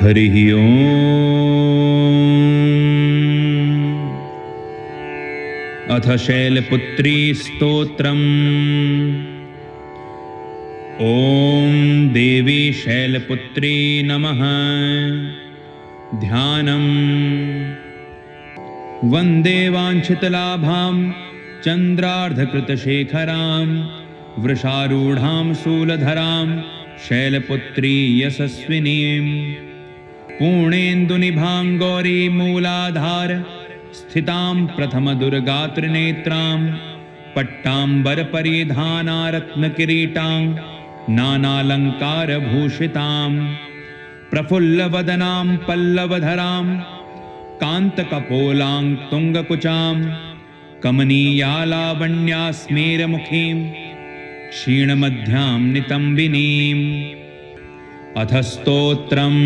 हरिः ओम्। अथ शैलपुत्री स्तोत्रम्। ॐ देवी शैलपुत्री नमः। ध्यानम्। वन्दे वाञ्छितलाभां चन्द्रार्धकृतशेखरां वृषारूढां शूलधरां शैलपुत्री यशस्विनीं। पूर्णेन्दुनिभां गौरीमूलाधार स्थितां प्रथमदुर्गात्रिनेत्रां पट्टाम्बरपरिधानारत्नकिरीटां नानालङ्कारभूषितां। प्रफुल्लवदनां पल्लवधरां कान्तकपोलां तुङ्गकुचां कमनीयालावण्यास्मेरमुखीं क्षीणमध्यां नितम्बिनीम्। अथ स्तोत्रम्।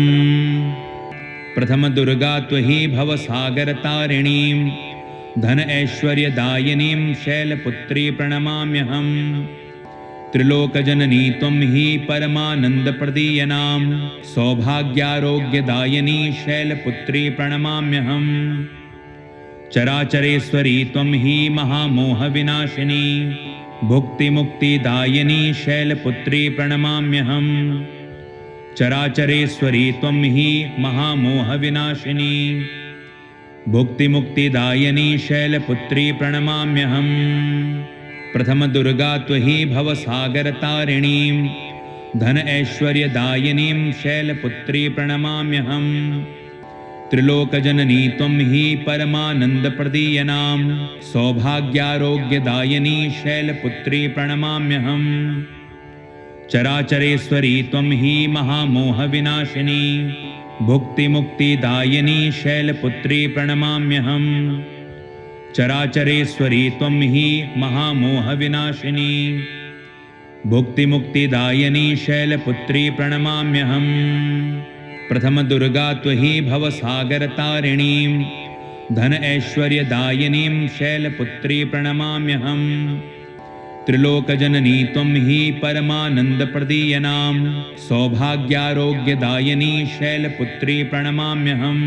प्रथमदुर्गा त्वहि भवसागरतारिणीं धन ऐश्वर्यदायिनीं शैलपुत्री प्रणमाम्यहम्। त्रिलोकजननी त्वं हि परमानन्दप्रदीयनां सौभाग्यारोग्यदायिनी शैलपुत्री प्रणमाम्यहम्। चराचरेश्वरी त्वं हि महामोहविनाशिनी भुक्तिमुक्तिदायिनी शैलपुत्री प्रणमाम्यहम्। चराचरेश्वरी त्वं हि महामोहविनाशिनी भुक्तिमुक्तिदायिनी शैलपुत्री प्रणमाम्यहम्। प्रथमदुर्गा त्वहि भवसागरतारिणीं धन ऐश्वर्यदायिनीं शैलपुत्री प्रणमाम्यहम्। त्रिलोकजननी त्वं हि परमानन्दप्रदीयनां सौभाग्यारोग्यदायिनी शैलपुत्री प्रणमाम्यहम्। चराचरेश्वरी त्वं हि महामोहविनाशिनी भुक्तिमुक्तिदायिनी शैलपुत्री प्रणमाम्यहम्। चराचरेश्वरी त्वं हि महामोहविनाशिनी भुक्तिमुक्तिदायिनी शैलपुत्री प्रणमाम्यहम्। प्रथमदुर्गा त्वहि भवसागरतारिणीं धन ऐश्वर्यदायिनीं शैलपुत्री प्रणमाम्यहम्। त्रिलोकजननी त्वं हि परमानन्दप्रदीयनां सौभाग्यारोग्यदायिनी शैलपुत्री प्रणमाम्यहम्।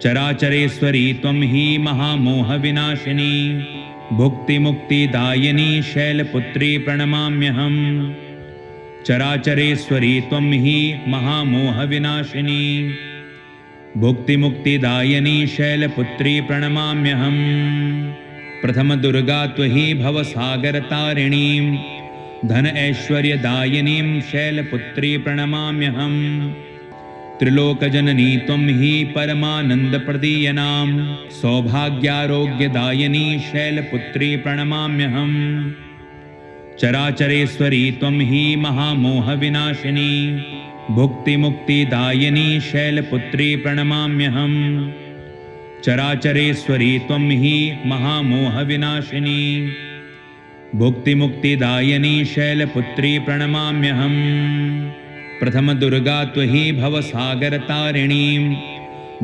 चराचरेश्वरी त्वं हि महामोहविनाशिनी भुक्तिमुक्तिदायिनी शैलपुत्री प्रणमाम्यहम्। चराचरेश्वरी त्वं हि महामोहविनाशिनी भुक्तिमुक्तिदायिनी शैलपुत्री प्रणमाम्यहम्। प्रथमदुर्गा त्वहि भवसागरतारिणीं धन ऐश्वर्यदायिनीं शैलपुत्री प्रणमाम्यहम्। त्रिलोकजननी त्वं हि परमानन्दप्रदीयनां सौभाग्यारोग्यदायिनी शैलपुत्री प्रणमाम्यहम्। चराचरेश्वरी त्वं हि महामोहविनाशिनी भुक्तिमुक्तिदायिनी शैलपुत्री प्रणमाम्यहम्। चराचरेश्वरी त्वं हि महामोहविनाशिनी भुक्तिमुक्तिदायिनी शैलपुत्री प्रणमाम्यहम्। प्रथमदुर्गा त्वहि भवसागरतारिणीं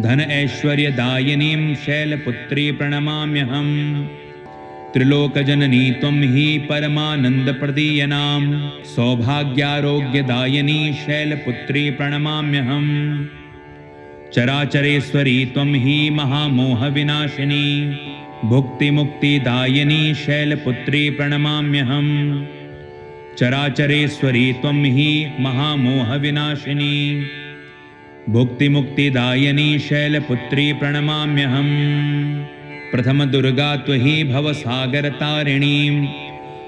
धन ऐश्वर्यदायिनीं शैलपुत्री प्रणमाम्यहम्। त्रिलोकजननी त्वं हि परमानन्दप्रदीयनां सौभाग्यारोग्यदायिनी शैलपुत्री प्रणमाम्यहम्। चराचरेश्वरी त्वं हि महामोहविनाशिनी भुक्तिमुक्तिदायिनी शैलपुत्री प्रणमाम्यहम्। चराचरेश्वरी त्वं हि महामोहविनाशिनी भुक्तिमुक्तिदायिनी शैलपुत्री प्रणमाम्यहम्। प्रथमदुर्गा त्वहि भवसागरतारिणीं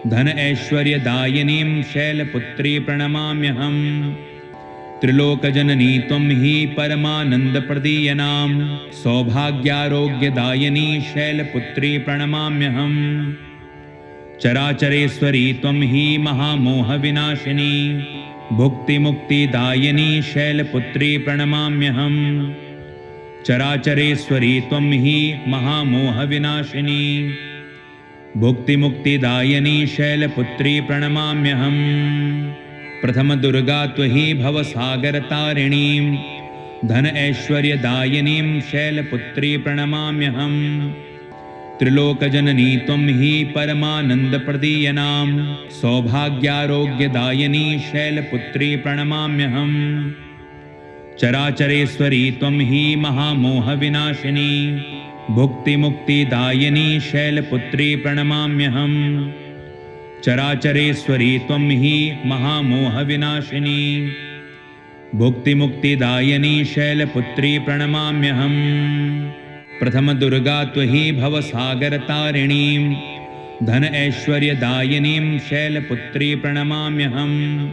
धन ऐश्वर्यदायिनीं शैलपुत्री प्रणमाम्यहम्। त्रिलोकजननी त्वं हि परमानन्दप्रदीयनां सौभाग्यारोग्यदायिनी शैलपुत्री प्रणमाम्यहम्। चराचरेश्वरी त्वं हि महामोहविनाशिनी भुक्तिमुक्तिदायिनी शैलपुत्री प्रणमाम्यहम्। चराचरेश्वरी त्वं हि महामोहविनाशिनी भुक्तिमुक्तिदायिनी शैलपुत्री प्रणमाम्यहम्। प्रथमदुर्गा त्वहि भवसागरतारिणीं धन ऐश्वर्यदायिनीं शैलपुत्री प्रणमाम्यहम्। त्रिलोकजननी त्वं हि परमानन्दप्रदीयनां सौभाग्यारोग्यदायिनी शैलपुत्री प्रणमाम्यहम्। चराचरेश्वरी त्वं हि महामोहविनाशिनी भुक्तिमुक्तिदायिनी शैलपुत्री प्रणमाम्यहम्। चराचरेश्वरी त्वं हि महामोहविनाशिनी भुक्तिमुक्तिदायिनी शैलपुत्री प्रणमाम्यहम्। प्रथम दुर्गा त्वहि भवसागरतारिणीं धन ऐश्वर्यदायिनीं शैलपुत्री प्रणमाम्यहम्।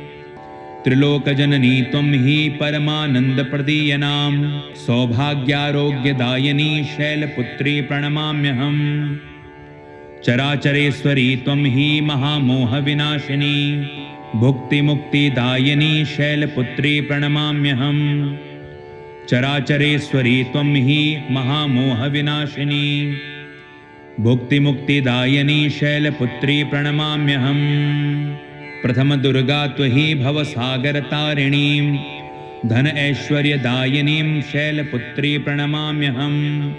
त्रिलोकजननी त्वं हि परमानन्दप्रदीयनां सौभाग्यारोग्यदायिनी शैलपुत्री प्रणमाम्यहम्। चराचरेश्वरी त्वं हि महामोहविनाशिनी भुक्तिमुक्तिदायिनी शैलपुत्री प्रणमाम्यहम्। चराचरेश्वरी त्वं हि महामोहविनाशिनी भुक्तिमुक्तिदायिनी शैलपुत्री प्रणमाम्यहम्। प्रथम दुर्गा त्वहि भवसागरतारिणीं धन ऐश्वर्यदायिनीं शैलपुत्री प्रणमाम्यहम्।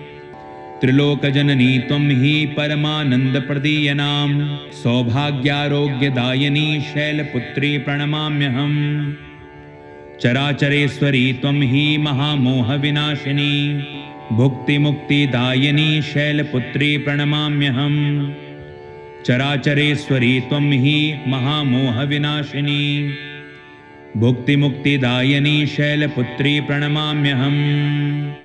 त्रिलोकजननी त्वं हि परमानन्दप्रदीयनां सौभाग्यारोग्यदायिनी शैलपुत्री प्रणमाम्यहम्। चराचरेश्वरी त्वं हि महामोहविनाशिनी भुक्तिमुक्तिदायिनी शैलपुत्री प्रणमाम्यहम्। चराचरेश्वरी त्वं हि महामोहविनाशिनी भुक्तिमुक्तिदायिनी शैलपुत्री प्रणमाम्यहम्।